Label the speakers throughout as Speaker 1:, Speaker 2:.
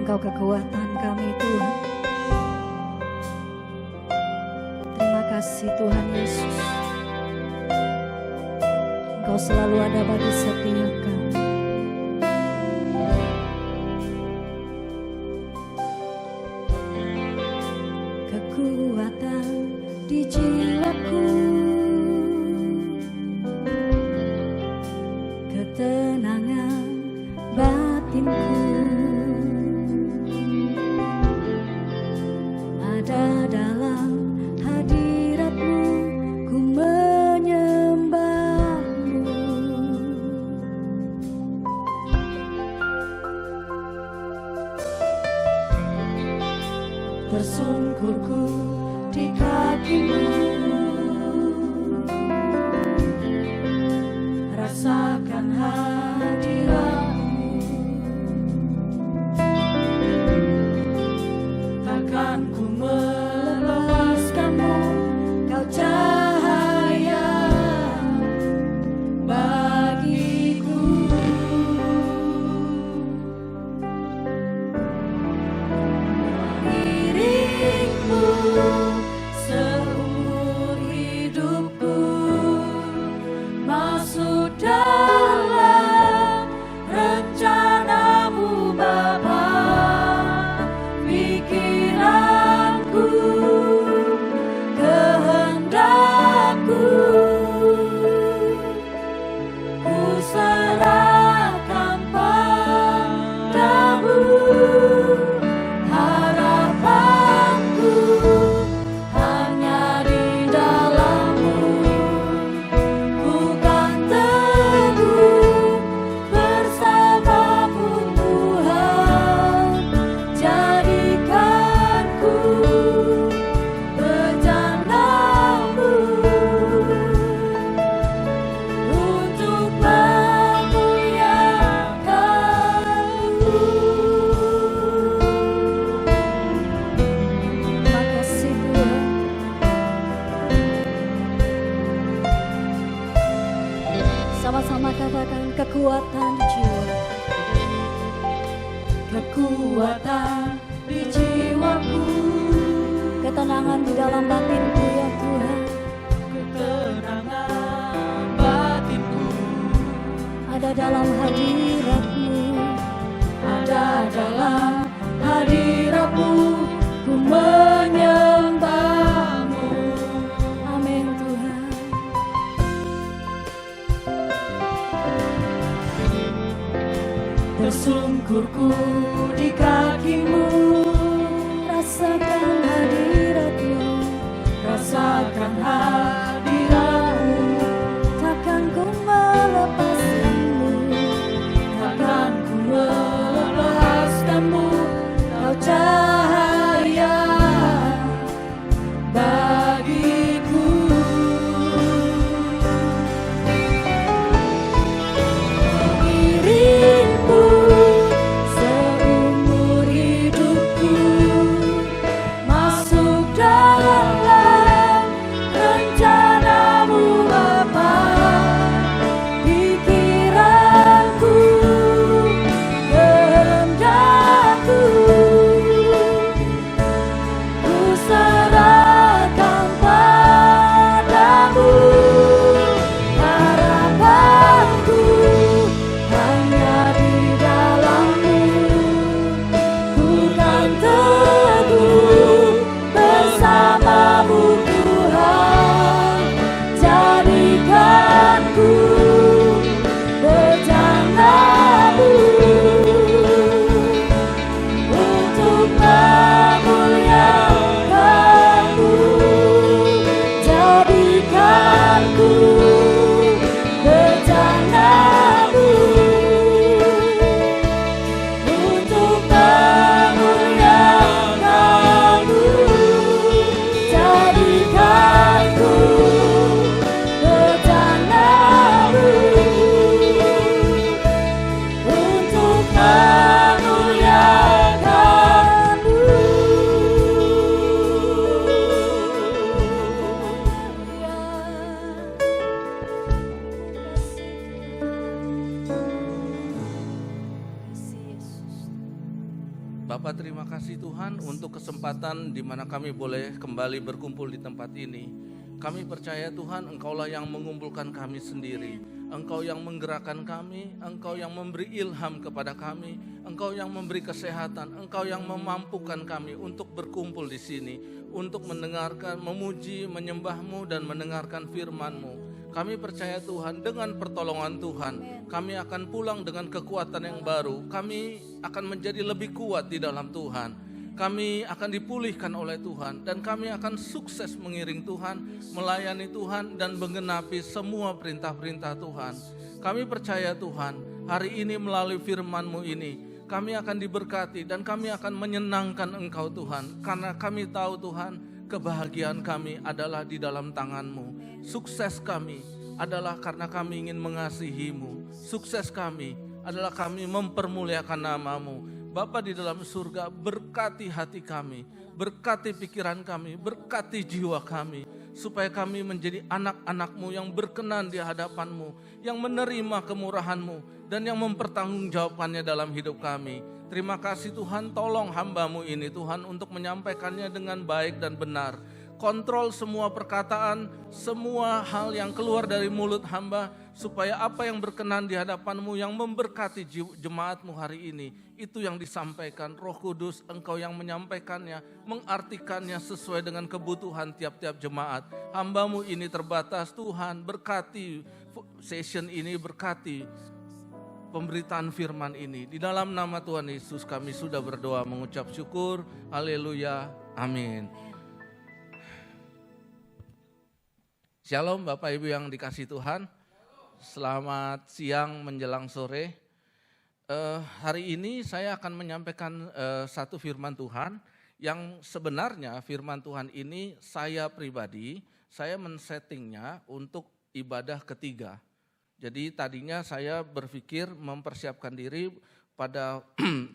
Speaker 1: Engkau kekuatan kami Tuhan. Terima kasih Tuhan Yesus. Engkau selalu ada bagi setiap kami. Kekuatan di jiwaku, ketenangan batinku, ada dalam hadirat-Mu, ku menyembah-Mu. Tersungkurku di kaki-Mu, rasakan hadirat-Mu. Takkan ku melepaskan-Mu, Kau cahaya bagiku. Dirimu seumur hidupku, masuk dalam rencana-Mu Bapa. Pikiranku, kehendakku, ku serahkan padamu. Harapanku hanya di dalam-Mu, ku kan teguh bersama-Mu Tuhan. Jadikanku berjana-Mu untuk memuliakan-Mu. Terima kasih Tuhan. Sama-sama katakan kekuatan jiwa. Kekuatan di jiwaku, ketenangan di dalam batinku ya Tuhan. Ketenangan batinku, ada dalam hadirat-Mu, ada dalam hadirat-Mu, ku menyembah-Mu. Amin Tuhan. Tersungkurku di kaki-Mu, rasakan hadirat-Mu, rasakan hadirat-Mu. Takkan ku melepaskan-Mu, takkan ku melepaskan-Mu. Kau cahaya bagiku. Dirimu seumur hidupku, masuk dalam rencana
Speaker 2: Bapak, terima kasih Tuhan untuk kesempatan di mana kami boleh kembali berkumpul di tempat ini. Kami percaya Tuhan, Engkaulah yang mengumpulkan kami sendiri. Engkau yang menggerakkan kami, Engkau yang memberi ilham kepada kami, Engkau yang memberi kesehatan, Engkau yang memampukan kami untuk berkumpul di sini, untuk mendengarkan, memuji, menyembah-Mu dan mendengarkan firman-Mu. Kami percaya Tuhan, dengan pertolongan Tuhan, kami akan pulang dengan kekuatan yang baru. Kami akan menjadi lebih kuat di dalam Tuhan. Kami akan dipulihkan oleh Tuhan dan kami akan sukses mengiring Tuhan, melayani Tuhan dan menggenapi semua perintah-perintah Tuhan. Kami percaya Tuhan, hari ini melalui firman-Mu ini, kami akan diberkati dan kami akan menyenangkan Engkau Tuhan. Karena kami tahu Tuhan, kebahagiaan kami adalah di dalam tangan-Mu. Sukses kami adalah karena kami ingin mengasihi-Mu. Sukses kami adalah kami mempermuliakan nama-Mu. Bapa di dalam surga, berkati hati kami, berkati pikiran kami, berkati jiwa kami, supaya kami menjadi anak-anak-Mu yang berkenan di hadapan-Mu, yang menerima kemurahan-Mu, dan yang mempertanggungjawabkannya dalam hidup kami. Terima kasih Tuhan, tolong hamba-Mu ini Tuhan untuk menyampaikannya dengan baik dan benar. Kontrol semua perkataan, semua hal yang keluar dari mulut hamba, supaya apa yang berkenan di hadapan-Mu yang memberkati jemaat-Mu hari ini, itu yang disampaikan. Roh Kudus, Engkau yang menyampaikannya, mengartikannya sesuai dengan kebutuhan tiap-tiap jemaat. Hamba-Mu ini terbatas, Tuhan berkati session ini, berkati pemberitaan firman ini. Di dalam nama Tuhan Yesus kami sudah berdoa mengucap syukur. Haleluya, amin. Shalom Bapak Ibu yang dikasihi Tuhan. Selamat siang menjelang sore. Hari ini saya akan menyampaikan satu firman Tuhan yang sebenarnya firman Tuhan ini saya pribadi, saya men-settingnya untuk ibadah ketiga. Jadi tadinya saya berpikir mempersiapkan diri pada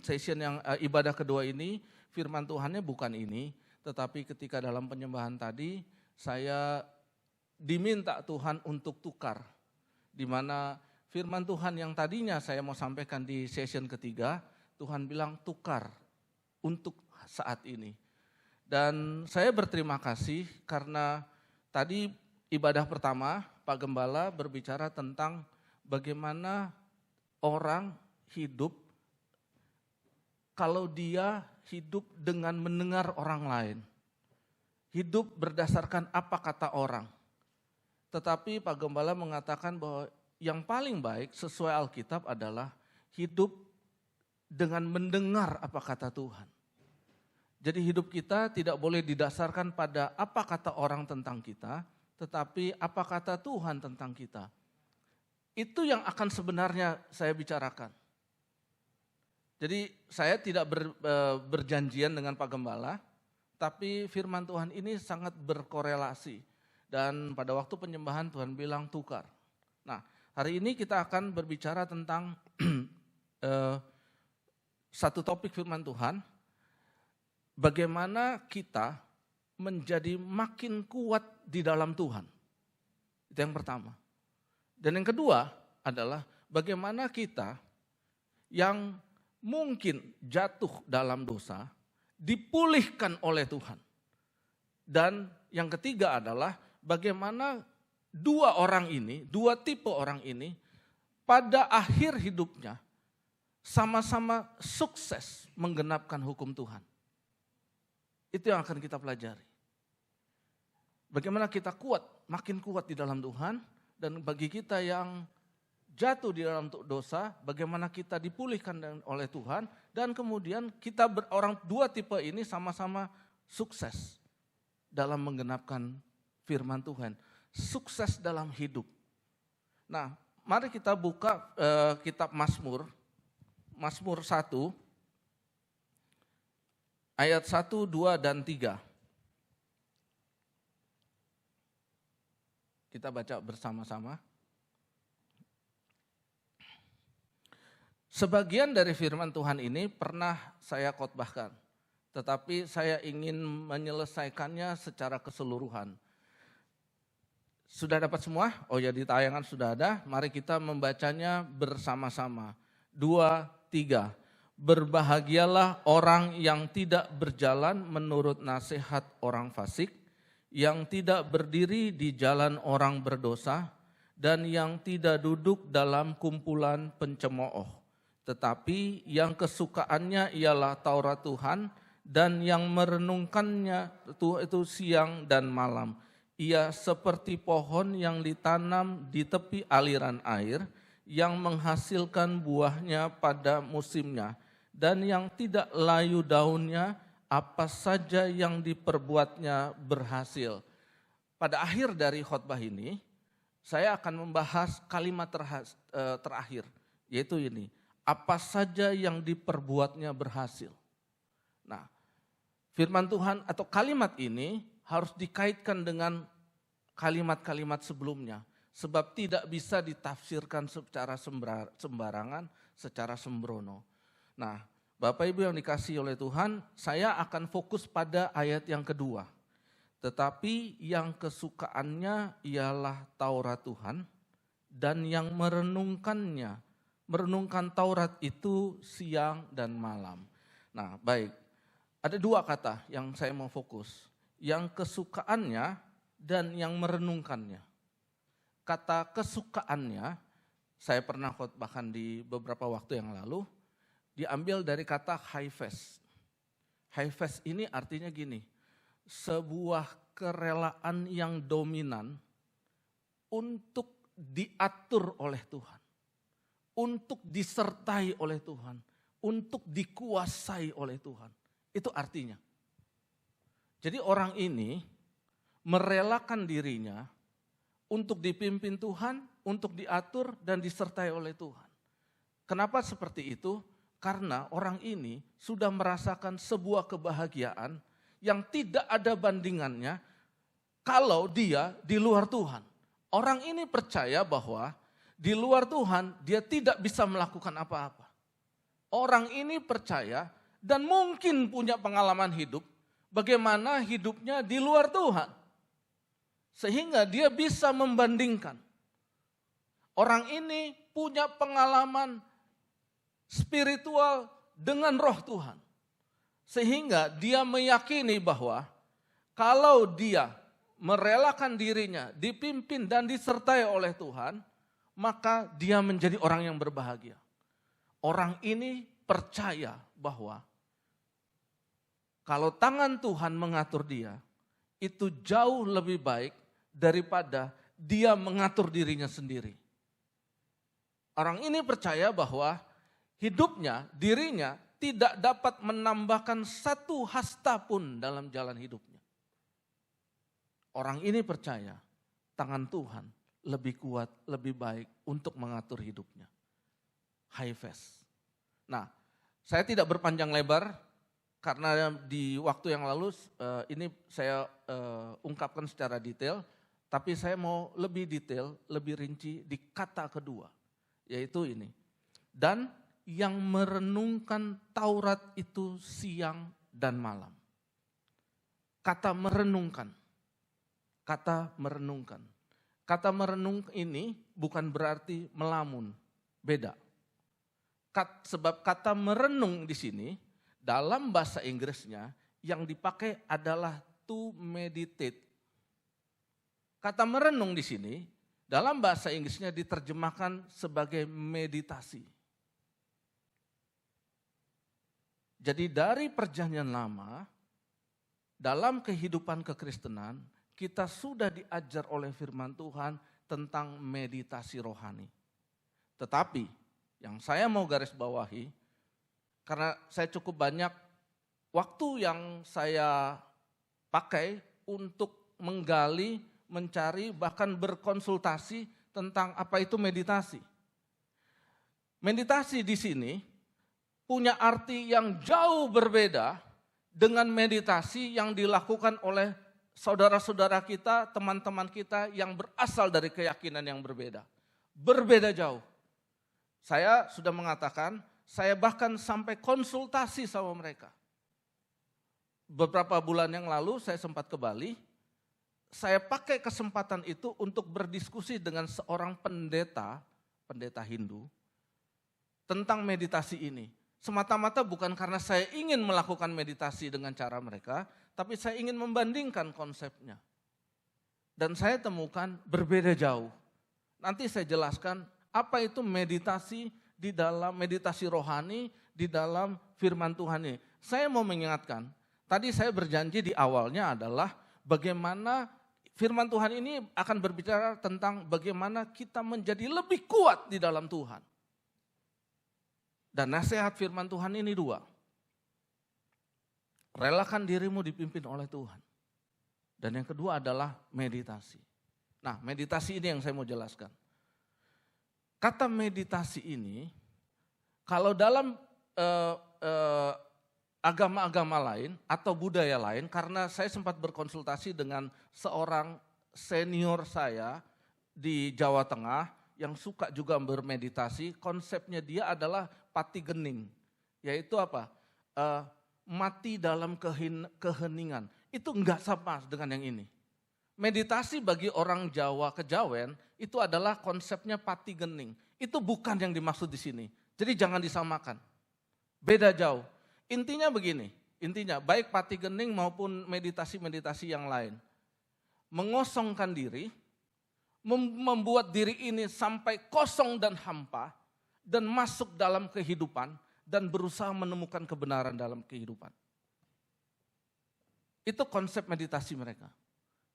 Speaker 2: session yang ibadah kedua ini, firman Tuhannya bukan ini, tetapi ketika dalam penyembahan tadi saya diminta Tuhan untuk tukar, di mana firman Tuhan yang tadinya saya mau sampaikan di session ketiga, Tuhan bilang tukar untuk saat ini. Dan saya berterima kasih karena tadi ibadah pertama Pak Gembala berbicara tentang bagaimana orang hidup kalau dia hidup dengan mendengar orang lain. Hidup berdasarkan apa kata orang. Tetapi Pak Gembala mengatakan bahwa yang paling baik sesuai Alkitab adalah hidup dengan mendengar apa kata Tuhan. Jadi hidup kita tidak boleh didasarkan pada apa kata orang tentang kita, tetapi apa kata Tuhan tentang kita. Itu yang akan sebenarnya saya bicarakan. Jadi saya tidak berjanjian dengan Pak Gembala, tapi firman Tuhan ini sangat berkorelasi. Dan pada waktu penyembahan Tuhan bilang tukar. Nah, hari ini kita akan berbicara tentang satu topik firman Tuhan. Bagaimana kita menjadi makin kuat di dalam Tuhan. Itu yang pertama. Dan yang kedua adalah bagaimana kita yang mungkin jatuh dalam dosa dipulihkan oleh Tuhan. Dan yang ketiga adalah bagaimana dua tipe orang ini pada akhir hidupnya sama-sama sukses menggenapkan hukum Tuhan. Itu yang akan kita pelajari. Bagaimana kita makin kuat di dalam Tuhan, dan bagi kita yang jatuh di dalam dosa, bagaimana kita dipulihkan oleh Tuhan, dan kemudian kita dua tipe ini sama-sama sukses dalam menggenapkan firman Tuhan, sukses dalam hidup. Nah, mari kita buka kitab Mazmur 1, ayat 1, 2, dan 3. Kita baca bersama-sama. Sebagian dari firman Tuhan ini pernah saya khotbahkan, tetapi saya ingin menyelesaikannya secara keseluruhan. Sudah dapat semua? Oh ya, di tayangan sudah ada. Mari kita membacanya bersama-sama. 2, 3. Berbahagialah orang yang tidak berjalan menurut nasihat orang fasik, yang tidak berdiri di jalan orang berdosa, dan yang tidak duduk dalam kumpulan pencemooh. Tetapi yang kesukaannya ialah Taurat Tuhan, dan yang merenungkannya itu siang dan malam. Ia seperti pohon yang ditanam di tepi aliran air, yang menghasilkan buahnya pada musimnya, dan yang tidak layu daunnya, apa saja yang diperbuatnya berhasil. Pada akhir dari khotbah ini, saya akan membahas kalimat terakhir, yaitu ini, apa saja yang diperbuatnya berhasil. Nah, firman Tuhan atau kalimat ini harus dikaitkan dengan kalimat-kalimat sebelumnya, sebab tidak bisa ditafsirkan secara sembarangan, secara sembrono. Nah, Bapak Ibu yang dikasihi oleh Tuhan, saya akan fokus pada ayat yang kedua. Tetapi yang kesukaannya ialah Taurat Tuhan, dan yang merenungkan Taurat itu siang dan malam. Nah, baik. Ada dua kata yang saya mau fokus. Yang kesukaannya dan yang merenungkannya. Kata kesukaannya, saya pernah khotbahkan di beberapa waktu yang lalu, diambil dari kata haifes. Haifes ini artinya gini, sebuah kerelaan yang dominan untuk diatur oleh Tuhan, untuk disertai oleh Tuhan, untuk dikuasai oleh Tuhan. Itu artinya. Jadi orang ini merelakan dirinya untuk dipimpin Tuhan, untuk diatur dan disertai oleh Tuhan. Kenapa seperti itu? Karena orang ini sudah merasakan sebuah kebahagiaan yang tidak ada bandingannya kalau dia di luar Tuhan. Orang ini percaya bahwa di luar Tuhan dia tidak bisa melakukan apa-apa. Orang ini percaya dan mungkin punya pengalaman hidup bagaimana hidupnya di luar Tuhan. Sehingga dia bisa membandingkan. Orang ini punya pengalaman spiritual dengan roh Tuhan. Sehingga dia meyakini bahwa kalau dia merelakan dirinya dipimpin dan disertai oleh Tuhan, maka dia menjadi orang yang berbahagia. Orang ini percaya bahwa kalau tangan Tuhan mengatur dia, itu jauh lebih baik daripada dia mengatur dirinya sendiri. Orang ini percaya bahwa hidupnya, dirinya tidak dapat menambahkan satu hasta pun dalam jalan hidupnya. Orang ini percaya tangan Tuhan lebih kuat, lebih baik untuk mengatur hidupnya. Haifes. Nah, saya tidak berpanjang lebar karena di waktu yang lalu ini saya ungkapkan secara detail, tapi saya mau lebih detail, lebih rinci di kata kedua, yaitu ini. Dan yang merenungkan Taurat itu siang dan malam. Kata merenungkan. Kata merenungkan. Kata merenung ini bukan berarti melamun, beda. Sebab kata merenung di sini dalam bahasa Inggrisnya yang dipakai adalah to meditate. Kata merenung di sini dalam bahasa Inggrisnya diterjemahkan sebagai meditasi. Jadi dari perjanjian lama, dalam kehidupan kekristenan, kita sudah diajar oleh firman Tuhan tentang meditasi rohani. Tetapi yang saya mau garis bawahi, karena saya cukup banyak waktu yang saya pakai untuk menggali, mencari, bahkan berkonsultasi tentang apa itu meditasi. Meditasi di sini punya arti yang jauh berbeda dengan meditasi yang dilakukan oleh saudara-saudara kita, teman-teman kita yang berasal dari keyakinan yang berbeda. Berbeda jauh. Saya sudah mengatakan, saya bahkan sampai konsultasi sama mereka. Beberapa bulan yang lalu saya sempat ke Bali, saya pakai kesempatan itu untuk berdiskusi dengan seorang pendeta Hindu, tentang meditasi ini. semata-mata bukan karena saya ingin melakukan meditasi dengan cara mereka, tapi saya ingin membandingkan konsepnya. Dan saya temukan berbeda jauh. Nanti saya jelaskan apa itu meditasi di dalam meditasi rohani, di dalam firman Tuhan ini. Saya mau mengingatkan, tadi saya berjanji di awalnya adalah bagaimana firman Tuhan ini akan berbicara tentang bagaimana kita menjadi lebih kuat di dalam Tuhan. Dan nasihat firman Tuhan ini dua. Relakan dirimu dipimpin oleh Tuhan. Dan yang kedua adalah meditasi. Nah, meditasi ini yang saya mau jelaskan. Kata meditasi ini, kalau dalam agama-agama lain atau budaya lain, karena saya sempat berkonsultasi dengan seorang senior saya di Jawa Tengah yang suka juga bermeditasi, konsepnya dia adalah pati gening, yaitu apa? Mati dalam keheningan. Itu enggak sama dengan yang ini. Meditasi bagi orang Jawa Kejawen itu adalah konsepnya pati gening. Itu bukan yang dimaksud di sini. Jadi jangan disamakan. Beda jauh. Intinya begini, baik pati gening maupun meditasi-meditasi yang lain. Mengosongkan diri, membuat diri ini sampai kosong dan hampa, dan masuk dalam kehidupan, dan berusaha menemukan kebenaran dalam kehidupan. Itu konsep meditasi mereka.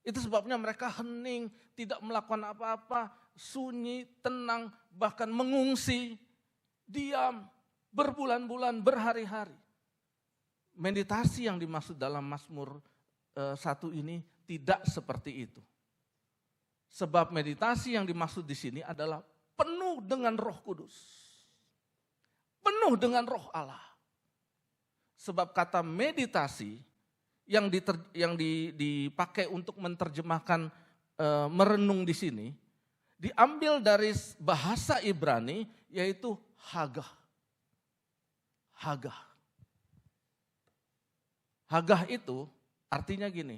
Speaker 2: Itu sebabnya mereka hening, tidak melakukan apa-apa, sunyi, tenang, bahkan mengungsi, diam, berbulan-bulan, berhari-hari. Meditasi yang dimaksud dalam Mazmur 1 ini tidak seperti itu. Sebab meditasi yang dimaksud di sini adalah penuh dengan Roh Kudus. Penuh dengan Roh Allah. Sebab kata meditasi yang dipakai untuk menerjemahkan merenung di sini diambil dari bahasa Ibrani yaitu hagah. Hagah. Hagah itu artinya gini.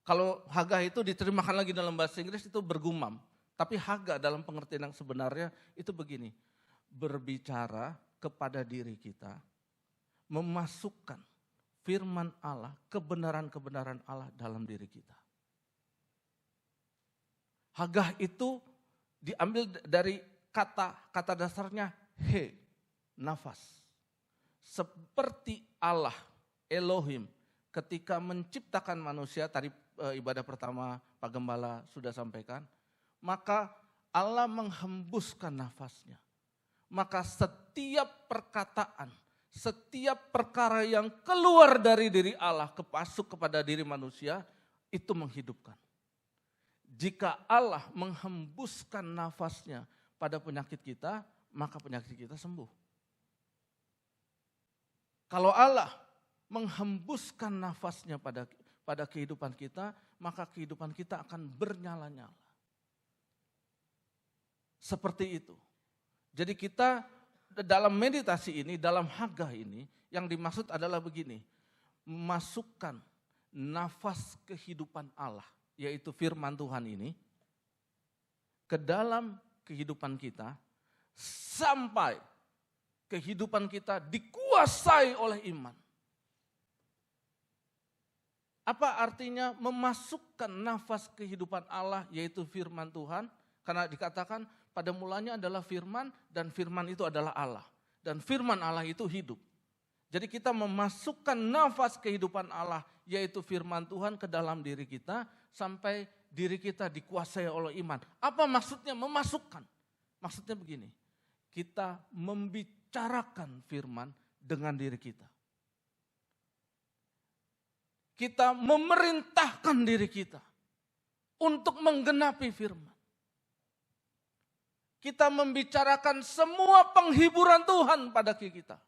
Speaker 2: Kalau hagah itu diterjemahkan lagi dalam bahasa Inggris itu bergumam. Tapi hagah dalam pengertian yang sebenarnya itu begini. Berbicara kepada diri kita, memasukkan firman Allah, kebenaran-kebenaran Allah dalam diri kita. Hagah itu diambil dari kata dasarnya nafas. Seperti Allah, Elohim, ketika menciptakan manusia, tadi ibadah pertama Pak Gembala sudah sampaikan, maka Allah menghembuskan nafasnya. Maka setiap perkataan, setiap perkara yang keluar dari diri Allah masuk kepada diri manusia, itu menghidupkan. Jika Allah menghembuskan nafasnya pada penyakit kita, maka penyakit kita sembuh. Kalau Allah menghembuskan nafasnya pada kehidupan kita, maka kehidupan kita akan bernyala-nyala. Seperti itu. Jadi kita dalam meditasi ini, dalam hagah ini, yang dimaksud adalah begini, memasukkan nafas kehidupan Allah, yaitu firman Tuhan ini, ke dalam kehidupan kita, sampai kehidupan kita dikuasai oleh iman. Apa artinya memasukkan nafas kehidupan Allah, yaitu firman Tuhan? Karena dikatakan pada mulanya adalah firman, dan firman itu adalah Allah. Dan firman Allah itu hidup. Jadi kita memasukkan nafas kehidupan Allah, yaitu firman Tuhan ke dalam diri kita, sampai diri kita dikuasai oleh iman. Apa maksudnya memasukkan? Maksudnya begini, kita membicarakan firman dengan diri kita. Kita memerintahkan diri kita untuk menggenapi firman. Kita membicarakan semua penghiburan Tuhan pada kita.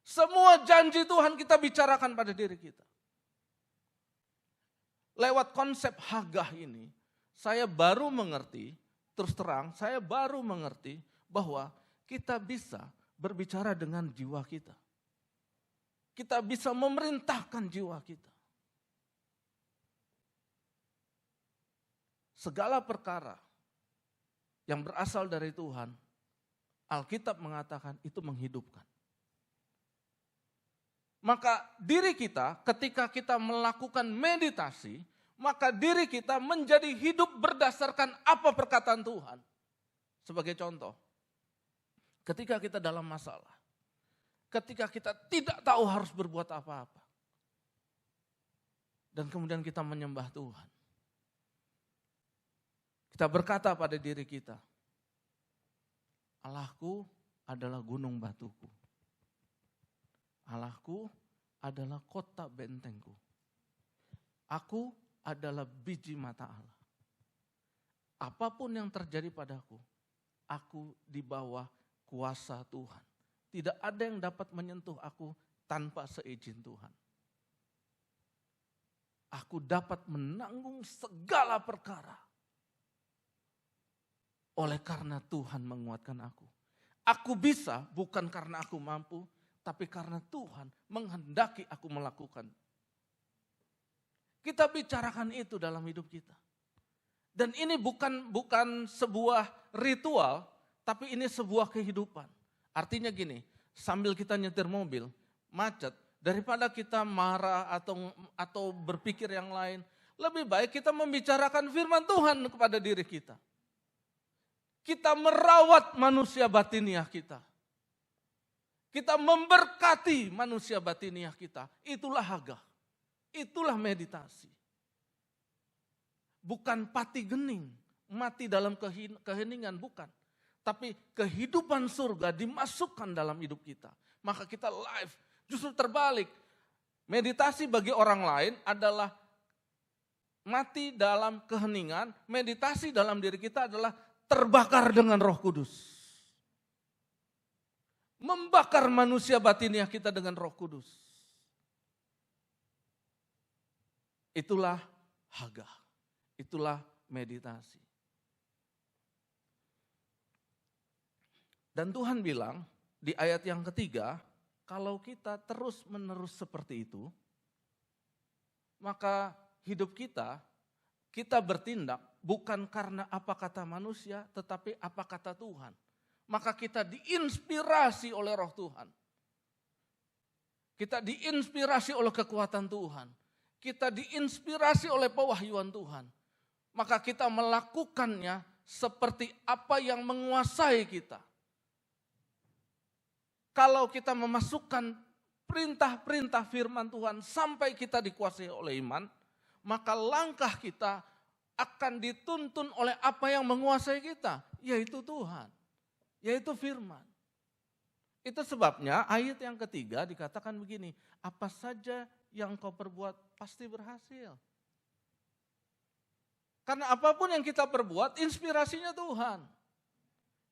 Speaker 2: Semua janji Tuhan kita bicarakan pada diri kita. Lewat konsep hagah ini, saya baru mengerti, terus terang, saya baru mengerti bahwa kita bisa berbicara dengan jiwa kita. Kita bisa memerintahkan jiwa kita. Segala perkara yang berasal dari Tuhan Alkitab mengatakan itu menghidupkan. Maka diri kita ketika kita melakukan meditasi, maka diri kita menjadi hidup berdasarkan apa perkataan Tuhan. Sebagai contoh, ketika kita dalam masalah, ketika kita tidak tahu harus berbuat apa-apa, dan kemudian kita menyembah Tuhan. Kita berkata pada diri kita, Allahku adalah gunung batuku. Allahku adalah kota bentengku. Aku adalah biji mata Allah. Apapun yang terjadi padaku, aku di bawah kuasa Tuhan. Tidak ada yang dapat menyentuh aku tanpa seizin Tuhan. Aku dapat menanggung segala perkara. Oleh karena Tuhan menguatkan aku. Aku bisa bukan karena aku mampu, tapi karena Tuhan menghendaki aku melakukan. Kita bicarakan itu dalam hidup kita. Dan ini bukan sebuah ritual, tapi ini sebuah kehidupan. Artinya gini, sambil kita nyetir mobil, macet, daripada kita marah atau berpikir yang lain, lebih baik kita membicarakan firman Tuhan kepada diri kita. Kita merawat manusia batiniah kita. Kita memberkati manusia batiniah kita. Itulah hagah. Itulah meditasi. Bukan pati gening, mati dalam keheningan, bukan. Tapi kehidupan surga dimasukkan dalam hidup kita. Maka kita live, justru terbalik. Meditasi bagi orang lain adalah mati dalam keheningan. Meditasi dalam diri kita adalah terbakar dengan Roh Kudus. Membakar manusia batiniah kita dengan Roh Kudus. Itulah hagah. Itulah meditasi. Dan Tuhan bilang di ayat yang ketiga, kalau kita terus-menerus seperti itu, maka hidup kita bertindak bukan karena apa kata manusia, tetapi apa kata Tuhan. Maka kita diinspirasi oleh Roh Tuhan. Kita diinspirasi oleh kekuatan Tuhan. Kita diinspirasi oleh pewahyuan Tuhan. Maka kita melakukannya seperti apa yang menguasai kita. Kalau kita memasukkan perintah-perintah firman Tuhan sampai kita dikuasai oleh iman, maka langkah kita akan dituntun oleh apa yang menguasai kita, yaitu Tuhan, yaitu firman. Itu sebabnya ayat yang ketiga dikatakan begini, apa saja yang kau perbuat pasti berhasil. Karena apapun yang kita perbuat, inspirasinya Tuhan.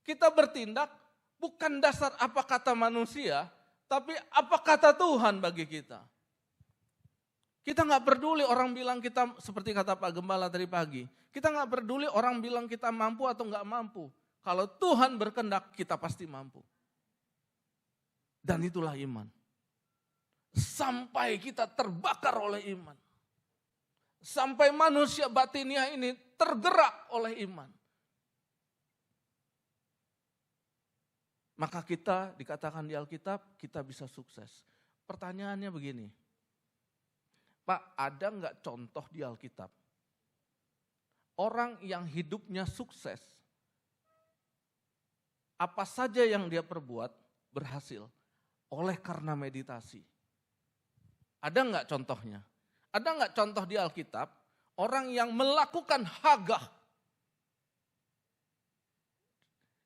Speaker 2: Kita bertindak bukan dasar apa kata manusia, tapi apa kata Tuhan bagi kita. Kita nggak peduli orang bilang kita, seperti kata Pak Gembala tadi pagi, kita nggak peduli orang bilang kita mampu atau nggak mampu. Kalau Tuhan berkehendak, kita pasti mampu. Dan itulah iman. Sampai kita terbakar oleh iman. Sampai manusia batiniah ini tergerak oleh iman. Maka kita dikatakan di Alkitab, kita bisa sukses. Pertanyaannya begini, Pak, ada nggak contoh di Alkitab? Orang yang hidupnya sukses, apa saja yang dia perbuat berhasil oleh karena meditasi. Ada nggak contohnya? Ada nggak contoh di Alkitab orang yang melakukan hagah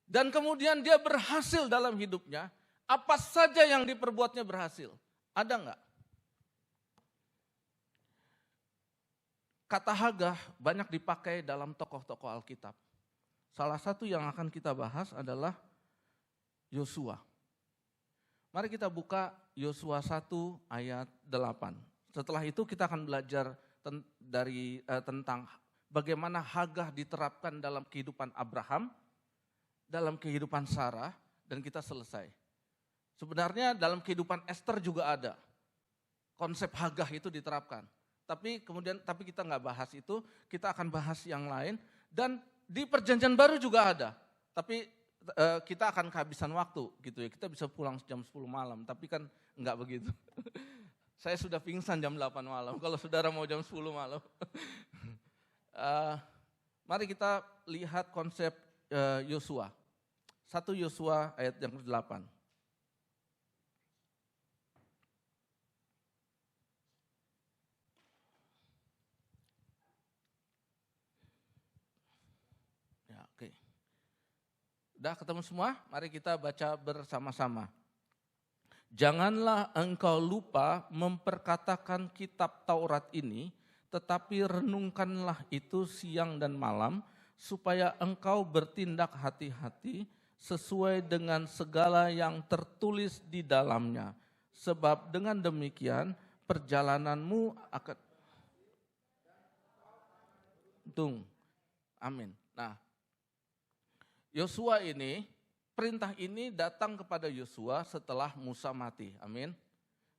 Speaker 2: dan kemudian dia berhasil dalam hidupnya? Apa saja yang diperbuatnya berhasil? Ada nggak? Kata hagah banyak dipakai dalam tokoh-tokoh Alkitab. Salah satu yang akan kita bahas adalah Yosua. Mari kita buka Yosua 1 ayat 8. Setelah itu kita akan belajar tentang bagaimana hagah diterapkan dalam kehidupan Abraham, dalam kehidupan Sarah, dan kita selesai. Sebenarnya dalam kehidupan Esther juga ada. Konsep hagah itu diterapkan. Tapi kita nggak bahas itu, kita akan bahas yang lain. Dan di Perjanjian Baru juga ada. Tapi kita akan kehabisan waktu gitu ya. Kita bisa pulang jam 10 malam, tapi kan enggak begitu. Saya sudah pingsan jam 8 malam, kalau saudara mau jam 10 malam. Mari kita lihat konsep Yosua. 1 Yosua ayat yang ke-8. Ya, oke. Udah ketemu semua? Mari kita baca bersama-sama. Janganlah engkau lupa memperkatakan kitab Taurat ini, tetapi renungkanlah itu siang dan malam, supaya engkau bertindak hati-hati sesuai dengan segala yang tertulis di dalamnya. Sebab dengan demikian perjalananmu akan... Amin. Nah, Yosua ini, perintah ini datang kepada Yosua setelah Musa mati. Amin.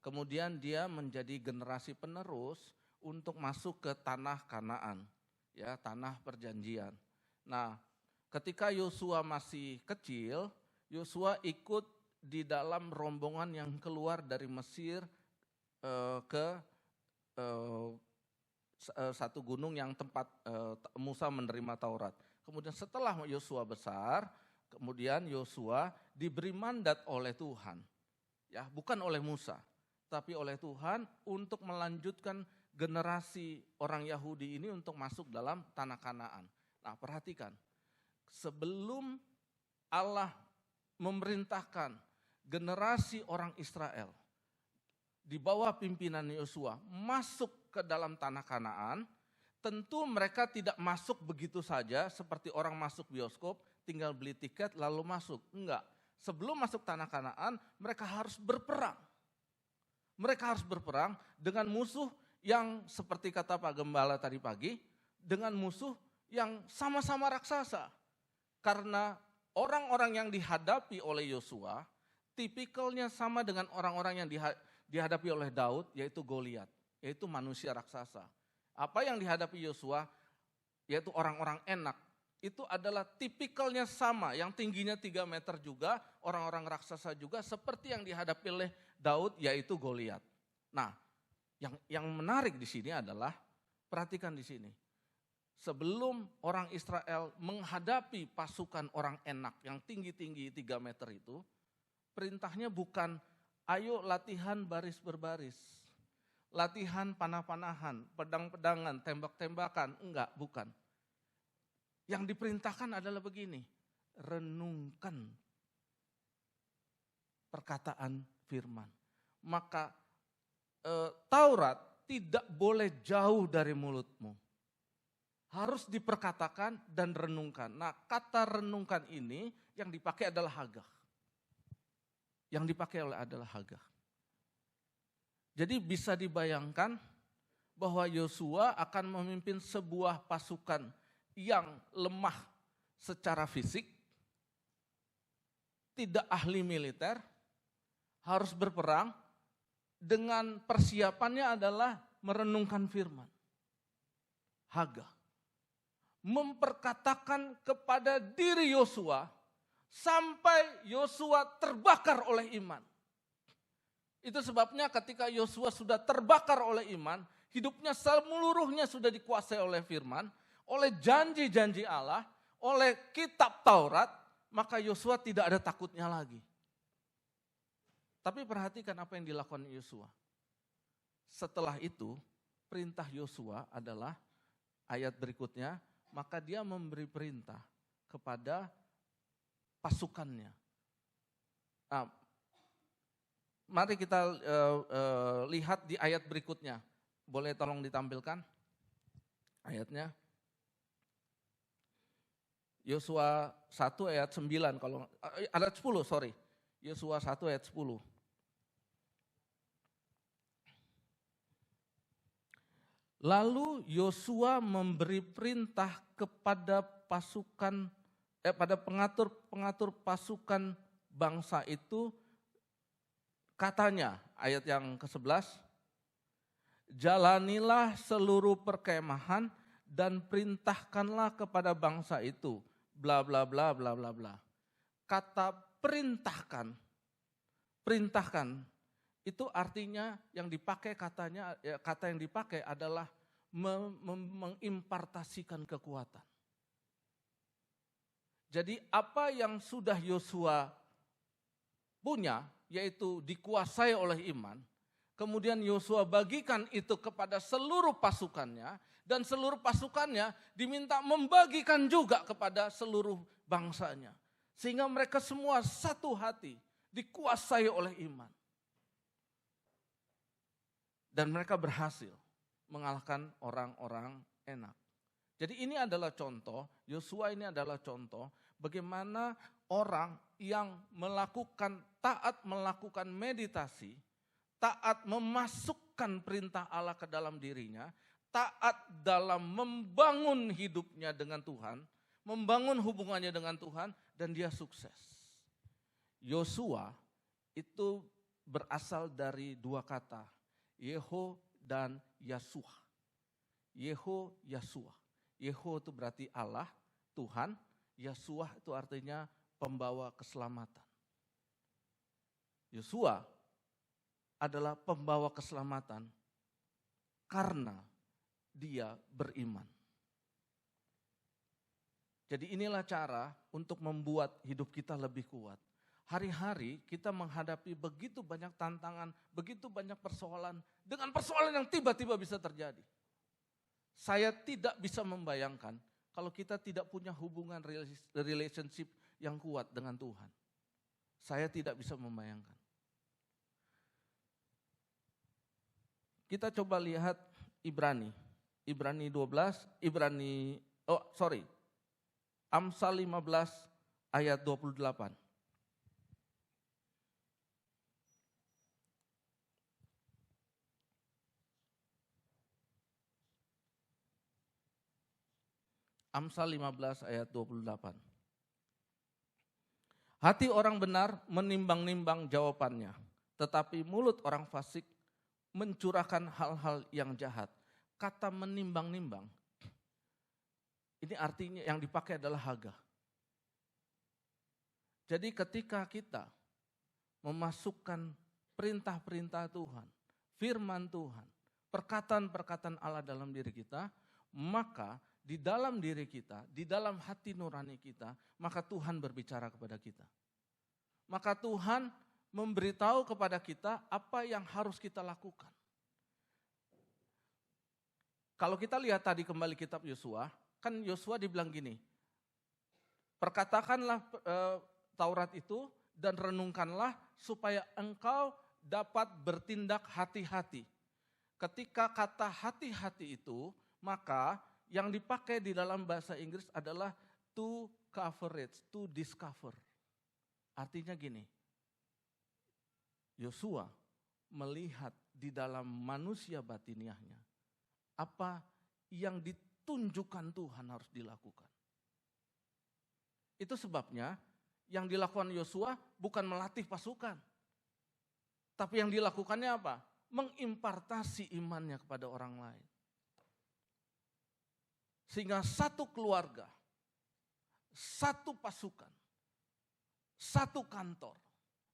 Speaker 2: Kemudian dia menjadi generasi penerus untuk masuk ke tanah Kanaan, ya, tanah perjanjian. Nah, ketika Yosua masih kecil, Yosua ikut di dalam rombongan yang keluar dari Mesir ke satu gunung yang tempat Musa menerima Taurat. Kemudian setelah Yosua besar, kemudian Yosua diberi mandat oleh Tuhan, ya, bukan oleh Musa, tapi oleh Tuhan untuk melanjutkan generasi orang Yahudi ini untuk masuk dalam tanah Kanaan. Nah, perhatikan, sebelum Allah memerintahkan generasi orang Israel di bawah pimpinan Yosua masuk ke dalam tanah Kanaan, tentu mereka tidak masuk begitu saja seperti orang masuk bioskop, tinggal beli tiket lalu masuk. Enggak. Sebelum masuk tanah Kanaan, mereka harus berperang. Mereka harus berperang dengan musuh yang seperti kata Pak Gembala tadi pagi, dengan musuh yang sama-sama raksasa. Karena orang-orang yang dihadapi oleh Yosua, tipikalnya sama dengan orang-orang yang dihadapi oleh Daud, yaitu Goliat, yaitu manusia raksasa. Apa yang dihadapi Yosua, yaitu orang-orang enak, itu adalah tipikalnya sama, yang tingginya 3 meter juga, orang-orang raksasa juga, seperti yang dihadapi oleh Daud, yaitu Goliat. Nah, yang menarik di sini adalah, perhatikan di sini, sebelum orang Israel menghadapi pasukan orang enak yang tinggi-tinggi 3 meter itu, perintahnya bukan, ayo latihan baris berbaris. Latihan panah-panahan, pedang-pedangan, tembak-tembakan, enggak, bukan. Yang diperintahkan adalah begini, renungkan perkataan firman. Maka Taurat tidak boleh jauh dari mulutmu. Harus diperkatakan dan renungkan. Nah, kata renungkan ini yang dipakai adalah Hagah. Yang dipakai adalah Hagah. Jadi bisa dibayangkan bahwa Yosua akan memimpin sebuah pasukan yang lemah secara fisik, tidak ahli militer, harus berperang, dengan persiapannya adalah merenungkan firman. Hagah. Memperkatakan kepada diri Yosua, sampai Yosua terbakar oleh iman. Itu sebabnya ketika Yosua sudah terbakar oleh iman, hidupnya seluruhnya sudah dikuasai oleh firman, oleh janji-janji Allah, oleh kitab Taurat, maka Yosua tidak ada takutnya lagi. Tapi perhatikan apa yang dilakukan Yosua. Setelah itu, perintah Yosua adalah ayat berikutnya, maka dia memberi perintah kepada pasukannya. Nah, mari kita lihat di ayat berikutnya. Boleh tolong ditampilkan ayatnya. Yosua 1 ayat 9, kalau ayat 10, sorry. Yosua 1 ayat 10. Lalu Yosua memberi perintah kepada pada pengatur pasukan bangsa itu, katanya, ayat yang ke-11, jalanilah seluruh perkemahan dan perintahkanlah kepada bangsa itu, bla bla bla bla bla bla. kata perintahkan, perintahkan itu artinya yang dipakai kata yang dipakai adalah mengimpartasikan kekuatan. Jadi apa yang sudah Yosua punya, yaitu dikuasai oleh iman, kemudian Yosua bagikan itu kepada seluruh pasukannya, dan seluruh pasukannya diminta membagikan juga kepada seluruh bangsanya. Sehingga mereka semua satu hati, dikuasai oleh iman. Dan mereka berhasil mengalahkan orang-orang Enak. Jadi ini adalah contoh, Yosua ini adalah contoh bagaimana orang yang taat melakukan meditasi, taat memasukkan perintah Allah ke dalam dirinya, taat dalam membangun hidupnya dengan Tuhan, membangun hubungannya dengan Tuhan, dan dia sukses. Yosua itu berasal dari dua kata, Yeho dan Yasuah. Yeho, Yasuah. Yeho itu berarti Allah, Tuhan. Yasuah itu artinya pembawa keselamatan. Yosua adalah pembawa keselamatan karena dia beriman. Jadi inilah cara untuk membuat hidup kita lebih kuat. Hari-hari kita menghadapi begitu banyak tantangan, begitu banyak persoalan, dengan persoalan yang tiba-tiba bisa terjadi. Saya tidak bisa membayangkan kalau kita tidak punya hubungan relationship yang kuat dengan Tuhan. Saya tidak bisa membayangkan. Kita coba lihat Ibrani 12, Amsal 15 ayat 28. Amsal 15 ayat 28. Hati orang benar menimbang-nimbang jawabannya, tetapi mulut orang fasik mencurahkan hal-hal yang jahat. Kata menimbang-nimbang, ini artinya yang dipakai adalah haga. Jadi ketika kita memasukkan perintah-perintah Tuhan, firman Tuhan, perkataan-perkataan Allah dalam diri kita, maka di dalam diri kita, di dalam hati nurani kita, maka Tuhan berbicara kepada kita. Maka Tuhan memberitahu kepada kita apa yang harus kita lakukan. Kalau kita lihat tadi kembali kitab Yosua, kan Yosua dibilang gini, perkatakanlah Taurat itu dan renungkanlah supaya engkau dapat bertindak hati-hati. Ketika kata hati-hati itu, maka yang dipakai di dalam bahasa Inggris adalah to coverage, to discover. Artinya gini, Yosua melihat di dalam manusia batiniahnya apa yang ditunjukkan Tuhan harus dilakukan. Itu sebabnya yang dilakukan Yosua bukan melatih pasukan, tapi yang dilakukannya apa? Mengimpartasi imannya kepada orang lain. Sehingga satu keluarga, satu pasukan, satu kantor,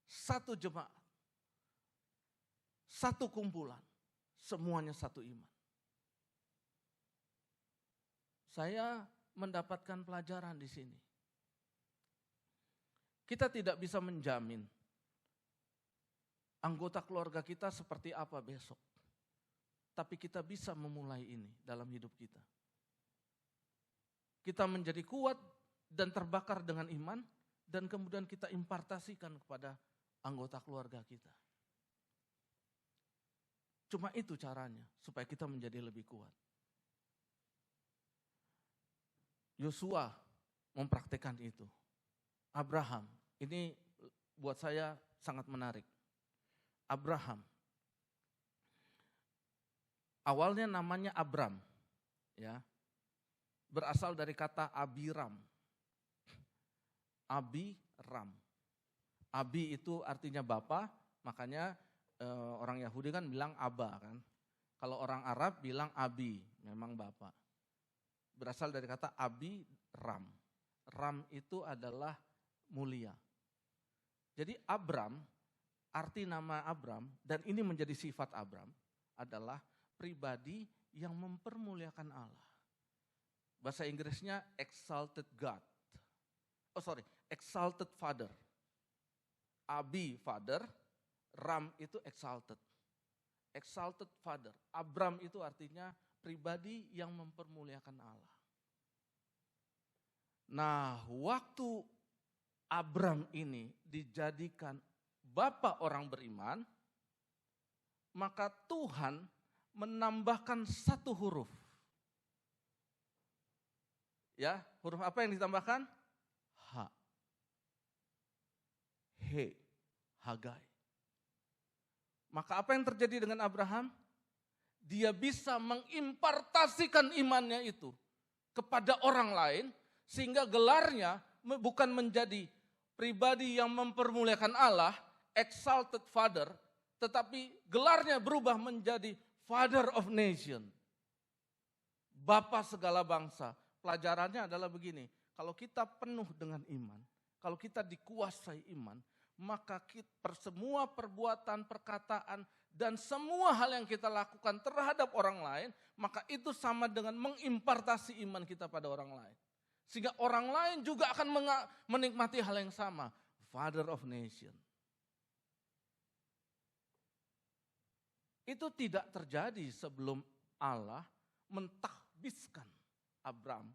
Speaker 2: satu jemaat, satu kumpulan, semuanya satu iman. Saya mendapatkan pelajaran di sini. Kita tidak bisa menjamin anggota keluarga kita seperti apa besok. Tapi kita bisa memulai ini dalam hidup kita. Kita menjadi kuat dan terbakar dengan iman, dan kemudian kita impartasikan kepada anggota keluarga kita. Cuma itu caranya, supaya kita menjadi lebih kuat. Yosua mempraktikkan itu. Abraham, ini buat saya sangat menarik. Abraham, awalnya namanya Abram, ya. Berasal dari kata Abiram. Abiram. Abi itu artinya bapa, makanya orang Yahudi kan bilang Aba kan. Kalau orang Arab bilang Abi, memang bapa. Berasal dari kata Abiram. Ram itu adalah mulia. Jadi Abram, arti nama Abram, dan ini menjadi sifat Abram, adalah pribadi yang mempermuliakan Allah. Bahasa Inggrisnya exalted God. Exalted Father. Abi, Father, Ram itu exalted. Exalted Father. Abram itu artinya pribadi yang mempermuliakan Allah. Nah, waktu Abram ini dijadikan bapa orang beriman, maka Tuhan menambahkan satu huruf. Ya, huruf apa yang ditambahkan? H. He, Hagai. Maka apa yang terjadi dengan Abraham? Dia bisa mengimpartasikan imannya itu kepada orang lain, sehingga gelarnya bukan menjadi pribadi yang mempermuliakan Allah, exalted father, tetapi gelarnya berubah menjadi Father of Nation. Bapa segala bangsa. Pelajarannya adalah begini, kalau kita penuh dengan iman, kalau kita dikuasai iman, maka semua perbuatan, perkataan, dan semua hal yang kita lakukan terhadap orang lain, maka itu sama dengan mengimpartasi iman kita pada orang lain. Sehingga orang lain juga akan menikmati hal yang sama. Father of Nation. Itu tidak terjadi sebelum Allah mentahbiskan Abram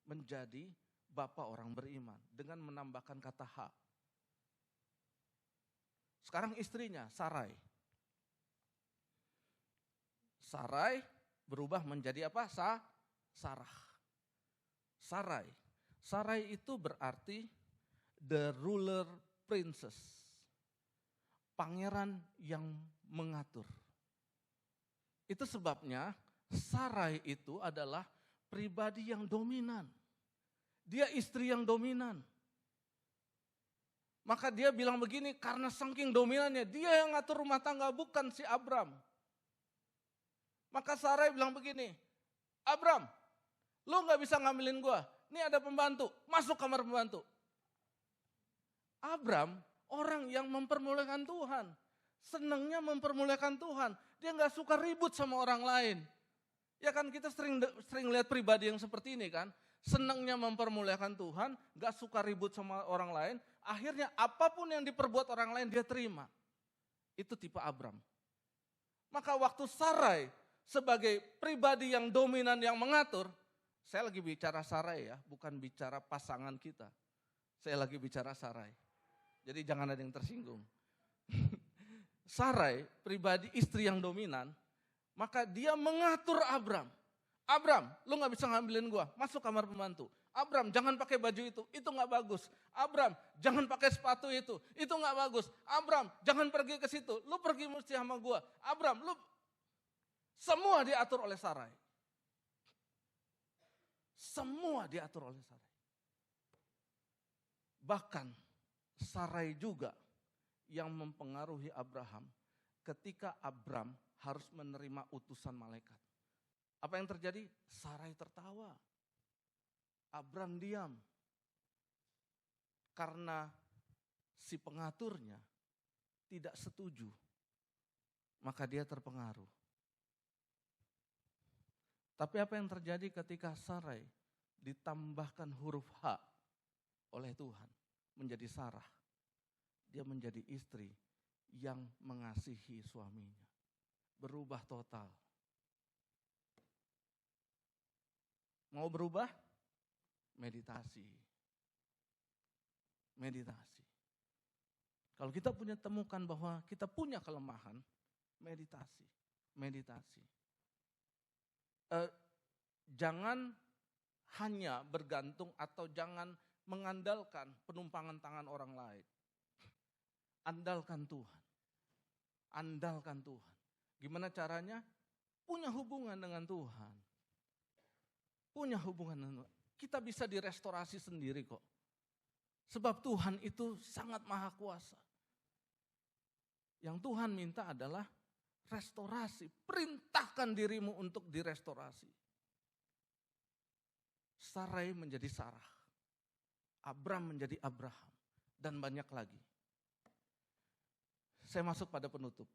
Speaker 2: menjadi bapa orang beriman dengan menambahkan kata H. Sekarang istrinya, Sarai. Sarai berubah menjadi apa? Sarah. Sarai. Sarai itu berarti the ruler princess. Pangeran yang mengatur. Itu sebabnya Sarai itu adalah pribadi yang dominan. Dia istri yang dominan. Maka dia bilang begini, karena saking dominannya, dia yang ngatur rumah tangga, bukan si Abram. Maka Sarai bilang begini, Abram, lu gak bisa ngambilin gua, ini ada pembantu, masuk kamar pembantu. Abram, orang yang mempermuliakan Tuhan, senangnya mempermuliakan Tuhan, dia gak suka ribut sama orang lain. Ya kan kita sering lihat pribadi yang seperti ini kan, senangnya mempermuliakan Tuhan, gak suka ribut sama orang lain, akhirnya apapun yang diperbuat orang lain dia terima. Itu tipe Abram. Maka waktu Sarai sebagai pribadi yang dominan yang mengatur, saya lagi bicara Sarai ya, bukan bicara pasangan kita. Saya lagi bicara Sarai. Jadi jangan ada yang tersinggung. Sarai pribadi istri yang dominan, maka dia mengatur Abram. Abram, lu gak bisa ngambilin gua, masuk kamar pembantu. Abram, jangan pakai baju itu gak bagus. Abram, jangan pakai sepatu itu gak bagus. Abram, jangan pergi ke situ, lu pergi mesti sama gua. Abram, lu semua diatur oleh Sarai. Semua diatur oleh Sarai. Bahkan Sarai juga yang mempengaruhi Abraham ketika Abram harus menerima utusan malaikat. Apa yang terjadi? Sarai tertawa. Abram diam. Karena si pengaturnya tidak setuju. Maka dia terpengaruh. Tapi apa yang terjadi ketika Sarai ditambahkan huruf H oleh Tuhan menjadi Sarah? Dia menjadi istri yang mengasihi suaminya. Berubah total. Mau berubah? Meditasi. Meditasi. Kalau kita punya temukan bahwa kita punya kelemahan, meditasi. Meditasi. Jangan hanya bergantung atau jangan mengandalkan penumpangan tangan orang lain. Andalkan Tuhan. Andalkan Tuhan. Gimana caranya? Punya hubungan dengan Tuhan. Punya hubungan dengan Tuhan. Kita bisa direstorasi sendiri kok. Sebab Tuhan itu sangat maha kuasa. Yang Tuhan minta adalah restorasi. Perintahkan dirimu untuk direstorasi. Sarai menjadi Sarah. Abram menjadi Abraham. dan banyak lagi. Saya masuk pada penutup.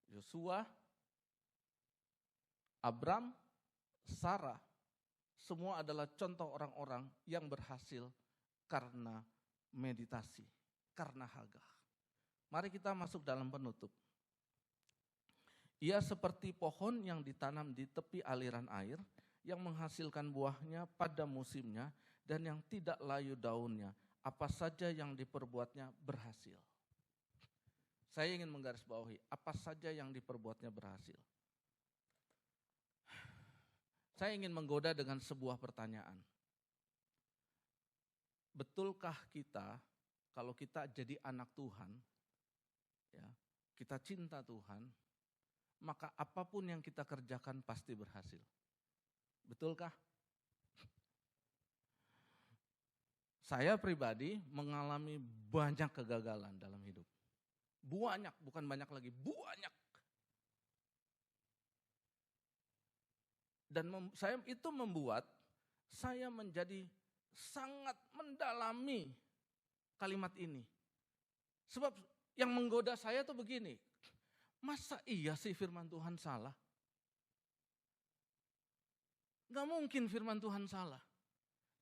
Speaker 2: Yosua, Abram, Sarah, semua adalah contoh orang-orang yang berhasil karena meditasi, karena Hagar. Mari kita masuk dalam penutup. Ia seperti pohon yang ditanam di tepi aliran air, yang menghasilkan buahnya pada musimnya dan yang tidak layu daunnya. Apa saja yang diperbuatnya berhasil. Saya ingin menggarisbawahi, apa saja yang diperbuatnya berhasil. Saya ingin menggoda dengan sebuah pertanyaan. Betulkah kita, kalau kita jadi anak Tuhan, ya, kita cinta Tuhan, maka apapun yang kita kerjakan pasti berhasil? Betulkah? Saya pribadi mengalami banyak kegagalan dalam hidup. Banyak, bukan banyak lagi, banyak. Dan itu membuat saya menjadi sangat mendalami kalimat ini. Sebab yang menggoda saya tuh begini, masa iya sih firman Tuhan salah? Gak mungkin firman Tuhan salah.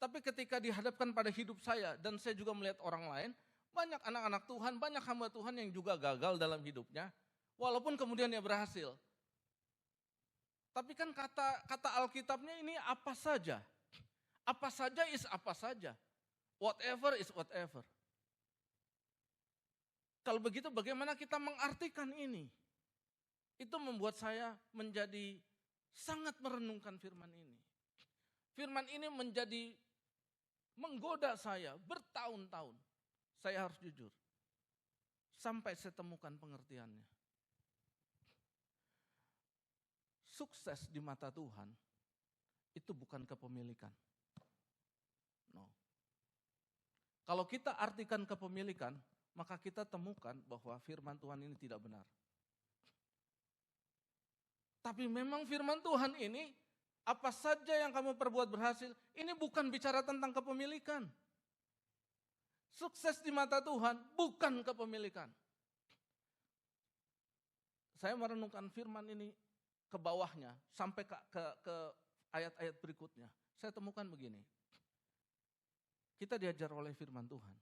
Speaker 2: Tapi ketika dihadapkan pada hidup saya dan saya juga melihat orang lain, banyak anak-anak Tuhan, banyak hamba Tuhan yang juga gagal dalam hidupnya, walaupun kemudian dia berhasil. Tapi kan kata Alkitabnya ini apa saja. Apa saja is apa saja. Whatever is whatever. Kalau begitu bagaimana kita mengartikan ini? Itu membuat saya menjadi sangat merenungkan firman ini. Firman ini menjadi menggoda saya bertahun-tahun. Saya harus jujur. Sampai saya temukan pengertiannya. Sukses di mata Tuhan itu bukan kepemilikan. No. Kalau kita artikan kepemilikan, maka kita temukan bahwa firman Tuhan ini tidak benar. Tapi memang firman Tuhan ini, apa saja yang kamu perbuat berhasil, ini bukan bicara tentang kepemilikan. Sukses di mata Tuhan bukan kepemilikan. Saya merenungkan firman ini ke bawahnya sampai ke ayat-ayat berikutnya. Saya temukan begini. Kita diajar oleh firman Tuhan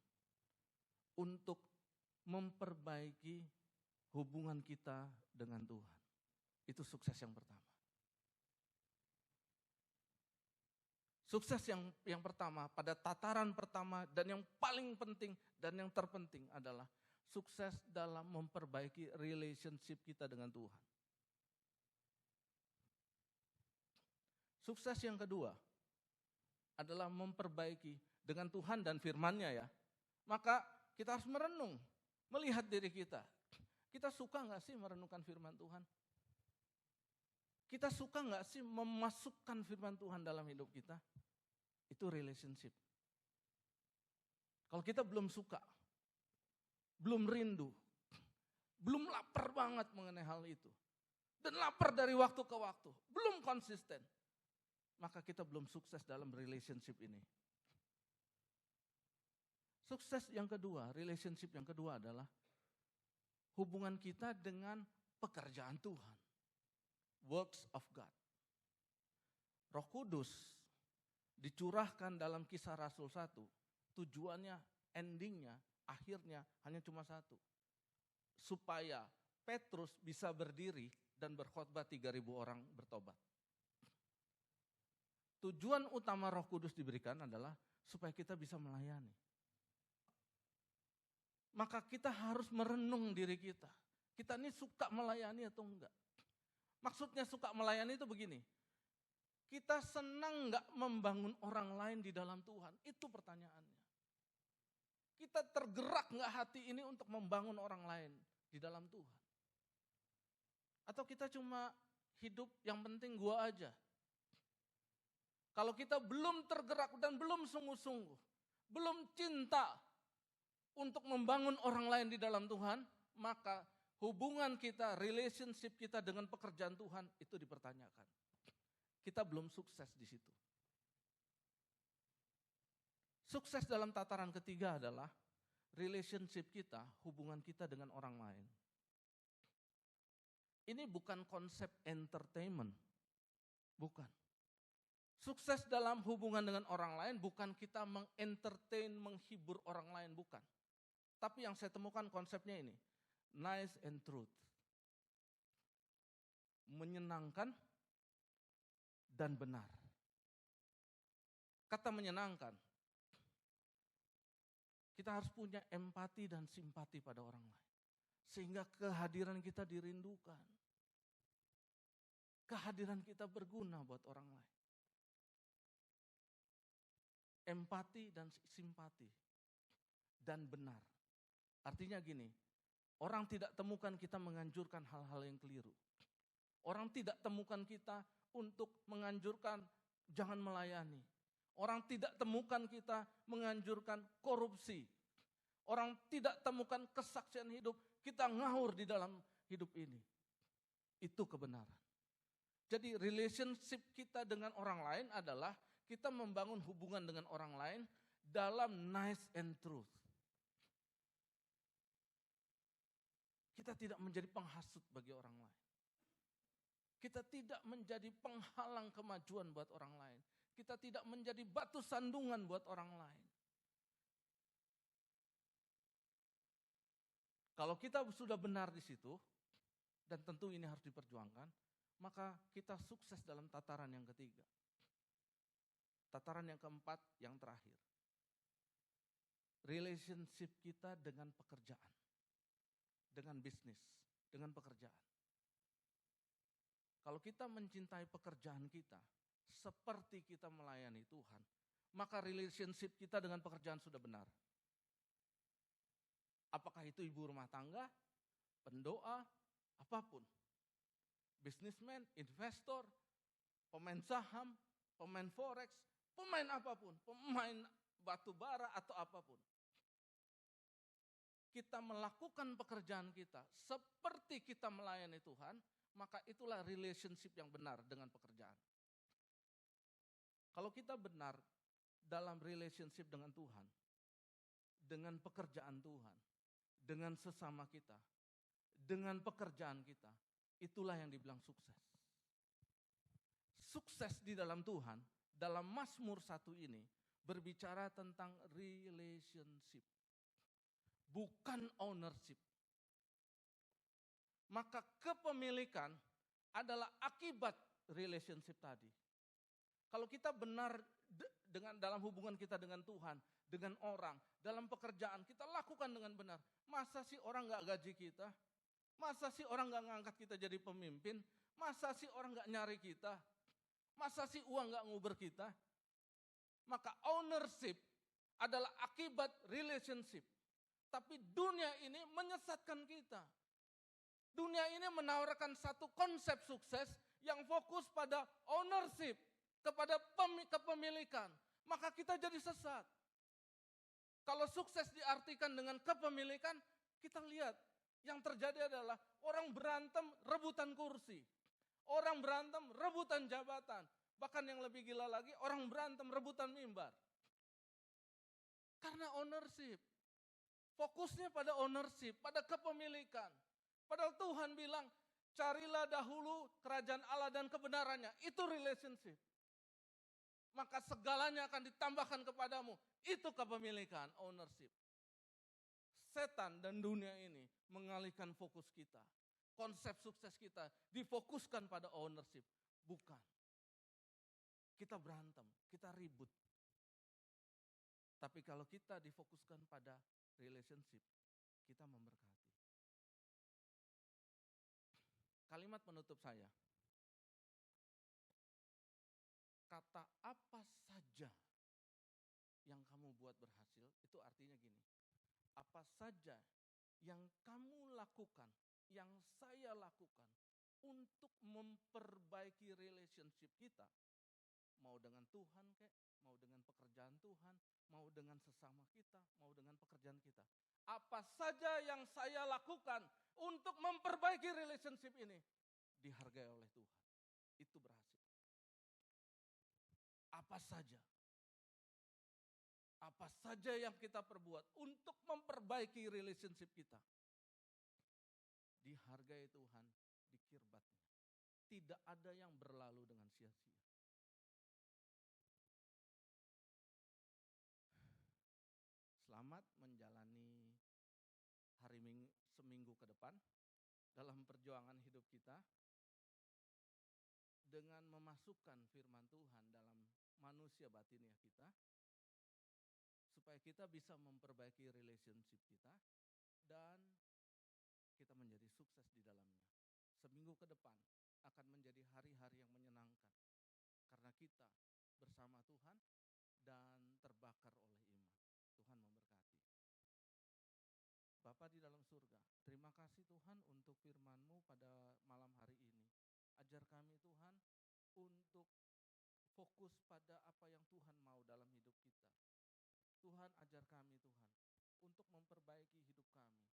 Speaker 2: untuk memperbaiki hubungan kita dengan Tuhan. Itu sukses yang pertama. Sukses yang pertama, pada tataran pertama dan yang paling penting dan yang terpenting adalah sukses dalam memperbaiki relationship kita dengan Tuhan. Sukses yang kedua adalah memperbaiki dengan Tuhan dan firman-Nya ya. Maka kita harus merenung, melihat diri kita. Kita suka gak sih merenungkan firman Tuhan? Kita suka gak sih memasukkan firman Tuhan dalam hidup kita? Itu relationship. Kalau kita belum suka, belum rindu, belum lapar banget mengenai hal itu, dan lapar dari waktu ke waktu, belum konsisten, maka kita belum sukses dalam relationship ini. Sukses yang kedua, relationship yang kedua adalah hubungan kita dengan pekerjaan Tuhan. Works of God. Roh Kudus dicurahkan dalam Kisah Rasul 1, tujuannya, endingnya, akhirnya hanya cuma satu. Supaya Petrus bisa berdiri dan berkhotbah 3.000 orang bertobat. Tujuan utama Roh Kudus diberikan adalah supaya kita bisa melayani. Maka kita harus merenung diri kita. Kita ini suka melayani atau enggak? Maksudnya suka melayani itu begini. Kita senang enggak membangun orang lain di dalam Tuhan? Itu pertanyaannya. Kita tergerak enggak hati ini untuk membangun orang lain di dalam Tuhan? Atau kita cuma hidup yang penting gua aja? Kalau kita belum tergerak dan belum sungguh-sungguh, belum cinta untuk membangun orang lain di dalam Tuhan, maka hubungan kita, relationship kita dengan pekerjaan Tuhan itu dipertanyakan. Kita belum sukses di situ. Sukses dalam tataran ketiga adalah relationship kita, hubungan kita dengan orang lain. Ini bukan konsep entertainment, bukan. Sukses dalam hubungan dengan orang lain bukan kita mengentertain, menghibur orang lain, bukan. Tapi yang saya temukan konsepnya ini, nice and truth. Menyenangkan dan benar. Kata menyenangkan, kita harus punya empati dan simpati pada orang lain. Sehingga kehadiran kita dirindukan. Kehadiran kita berguna buat orang lain. Empati dan simpati. Dan benar. Artinya gini, orang tidak temukan kita menganjurkan hal-hal yang keliru. Orang tidak temukan kita untuk menganjurkan jangan melayani. Orang tidak temukan kita menganjurkan korupsi. Orang tidak temukan kesaksian hidup, kita ngawur di dalam hidup ini. Itu kebenaran. Jadi relationship kita dengan orang lain adalah kita membangun hubungan dengan orang lain dalam nice and truth. Kita tidak menjadi penghasut bagi orang lain. Kita tidak menjadi penghalang kemajuan buat orang lain. Kita tidak menjadi batu sandungan buat orang lain. Kalau kita sudah benar di situ, dan tentu ini harus diperjuangkan, maka kita sukses dalam tataran yang ketiga. Tataran yang keempat, yang terakhir. Relationship kita dengan pekerjaan. Dengan bisnis, dengan pekerjaan. Kalau kita mencintai pekerjaan kita, seperti kita melayani Tuhan, maka relationship kita dengan pekerjaan sudah benar. Apakah itu ibu rumah tangga, pendoa, apapun. Businessman, investor, pemain saham, pemain forex, pemain apapun, pemain batu bara atau apapun. Kita melakukan pekerjaan kita seperti kita melayani Tuhan, maka itulah relationship yang benar dengan pekerjaan. Kalau kita benar dalam relationship dengan Tuhan, dengan pekerjaan Tuhan, dengan sesama kita, dengan pekerjaan kita, itulah yang dibilang sukses. Sukses di dalam Tuhan, dalam Mazmur 1 ini, berbicara tentang relationship. Bukan ownership. Maka kepemilikan adalah akibat relationship tadi. Kalau kita benar dengan dalam hubungan kita dengan Tuhan, dengan orang, dalam pekerjaan kita lakukan dengan benar. Masa sih orang gak gaji kita? Masa sih orang gak ngangkat kita jadi pemimpin? Masa sih orang gak nyari kita? Masa sih uang gak nguber kita? Maka ownership adalah akibat relationship. Tapi dunia ini menyesatkan kita. Dunia ini menawarkan satu konsep sukses yang fokus pada ownership, kepada kepemilikan. Maka kita jadi sesat. Kalau sukses diartikan dengan kepemilikan, kita lihat yang terjadi adalah orang berantem rebutan kursi. Orang berantem rebutan jabatan. Bahkan yang lebih gila lagi, orang berantem rebutan mimbar. Karena ownership. Fokusnya pada ownership, pada kepemilikan. Padahal Tuhan bilang, carilah dahulu kerajaan Allah dan kebenarannya. Itu relationship. Maka segalanya akan ditambahkan kepadamu. Itu kepemilikan, ownership. Setan dan dunia ini mengalihkan fokus kita. Konsep sukses kita difokuskan pada ownership. Bukan. Kita berantem, kita ribut. Tapi kalau kita difokuskan pada relationship, kita memberkati. Kalimat penutup saya. Kata apa saja yang kamu buat berhasil, itu artinya gini. Apa saja yang kamu lakukan, yang saya lakukan untuk memperbaiki relationship kita, mau dengan Tuhan kek, mau dengan pekerjaan Tuhan, mau dengan sesama kita, mau dengan pekerjaan kita. Apa saja yang saya lakukan untuk memperbaiki relationship ini, dihargai oleh Tuhan. Itu berhasil. Apa saja. apa saja yang kita perbuat untuk memperbaiki relationship kita, dihargai Tuhan, dikirbatnya. Tidak ada yang berlalu dengan sia-sia. Selamat menjalani hari seminggu ke depan dalam perjuangan hidup kita dengan memasukkan firman Tuhan dalam manusia batiniah kita, supaya kita bisa memperbaiki relationship kita dan kita menjadi sukses di dalamnya. Seminggu ke depan akan menjadi hari-hari yang menyenangkan karena kita bersama Tuhan dan terbakar oleh iman. Tuhan memberkati. Bapa di dalam surga, terima kasih Tuhan untuk firman-Mu pada malam hari ini. Ajar kami Tuhan untuk fokus pada apa yang Tuhan mau dalam hidup kita. Tuhan, ajar kami Tuhan untuk memperbaiki hidup kami,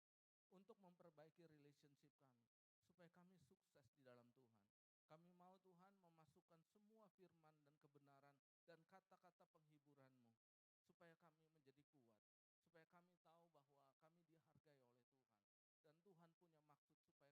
Speaker 2: untuk memperbaiki relationship kami, supaya kami sukses di dalam Tuhan. Kami mau Tuhan memasukkan semua firman dan kebenaran dan kata-kata penghiburan-Mu, supaya kami menjadi kuat, supaya kami tahu bahwa kami dihargai oleh Tuhan, dan Tuhan punya maksud supaya